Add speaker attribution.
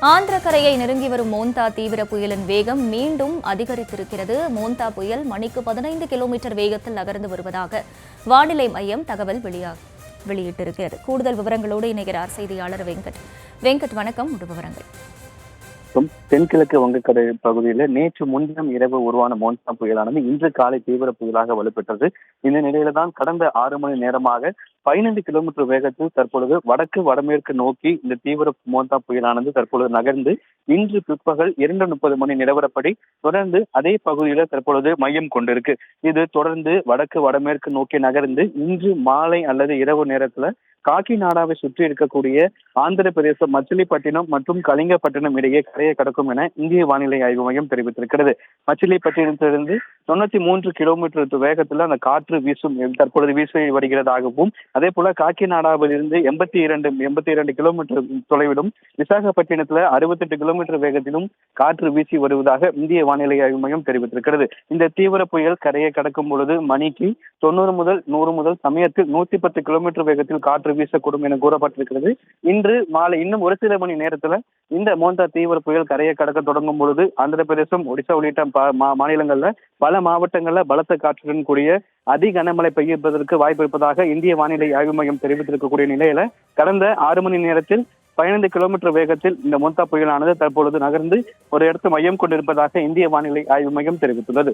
Speaker 1: ஆந்திர கரையை நெருங்கி வரும் மோந்தா தீவிர புயலின் வேகம் மீண்டும் அதிகரித்திருக்கிறது. மோந்தா புயல் மணிக்கு 15 கிலோமீட்டர் வேகத்தில் நகர்ந்து வருவதாக வானிலை மையம் தகவல் வெளியிட்டிருக்கிறது. கூடுதல் விவரங்களோடு இணைகிறார் செய்தியாளர் வெங்கட். வணக்கம். விவரங்கள்.
Speaker 2: தென்கிழக்கு வங்கக்கடல் பகுதியில் நேற்று முன்தினம் இரவு உருவான மோன்சா புயலானது இன்று காலை தீவிர புயலாக வலுப்பெற்றது. இந்த நிலையில தான் கடந்த 6 மணி நேரமாக 15 கிலோமீட்டர் வேகத்தில் தற்பொழுது வடக்கு வடமேற்கு நோக்கி இந்த தீவிர மோன்சா புயலானது தற்பொழுது நகர்ந்து இன்று பிற்பகல் 2:30 மணி நிலவரப்படி தொடர்ந்து அதே பகுதியில தற்பொழுது மையம் கொண்டிருக்கு. இது தொடர்ந்து வடக்கு வடமேற்கு நோக்கி நகர்ந்து இன்று மாலை அல்லது இரவு நேரத்துல காக்கிநாடாவை சுற்றி இருக்கக்கூடிய ஆந்திர பிரதேசம் மச்சிலிப்பட்டினம் மற்றும் கலிங்கப்பட்டினம் இடையே கரையை கடக்கும் என இந்திய வானிலை ஆய்வு மையம் தெரிவித்திருக்கிறது. மச்சிலிப்பட்டினத்திலிருந்து 93 கிலோமீட்டர் வேகத்தில் அந்த காற்று தற்பொழுது வீசி வருகிறதாகவும், அதே போல காக்கிநாடாவிலிருந்து 82 கிலோமீட்டர் தொலைவிலும் விசாகப்பட்டினத்துல 68 கிலோமீட்டர் வேகத்திலும் காற்று வீசி வருவதாக இந்திய வானிலை ஆய்வு மையம் தெரிவித்திருக்கிறது. இந்த தீவிர புயல் கரையை கடக்கும் பொழுது மணிக்கு 90 முதல் 100 முதல் சமயத்தில் 110 கிலோமீட்டர் வேகத்தில் காற்று வீசக்கூடும் என கூறப்பட்டிருக்கிறது. இன்று மாலை இன்னும் ஒரு சில மணி நேரத்துல இந்த மோந்தா தீவிர புயல் கரையை கடக்க தொடங்கும் பொழுது ஆந்திர பிரதேசம், ஒடிசா உள்ளிட்ட மாநிலங்கள்ல பல மாவட்டங்கள்ல பலத்த காற்றுடன் கூடிய அதி கனமழை பெய்யப்பதற்கு வாய்ப்பு இருப்பதாக இந்திய வானிலை ஆய்வு மையம் தெரிவித்திருக்கக்கூடிய நிலையில கடந்த 6 மணி நேரத்தில் 15 கிலோமீட்டர் வேகத்தில் இந்த மோந்தா புயலானது தற்பொழுது நகர்ந்து ஒரு இடத்து மையம் கொண்டிருப்பதாக இந்திய வானிலை ஆய்வு மையம் தெரிவித்துள்ளது.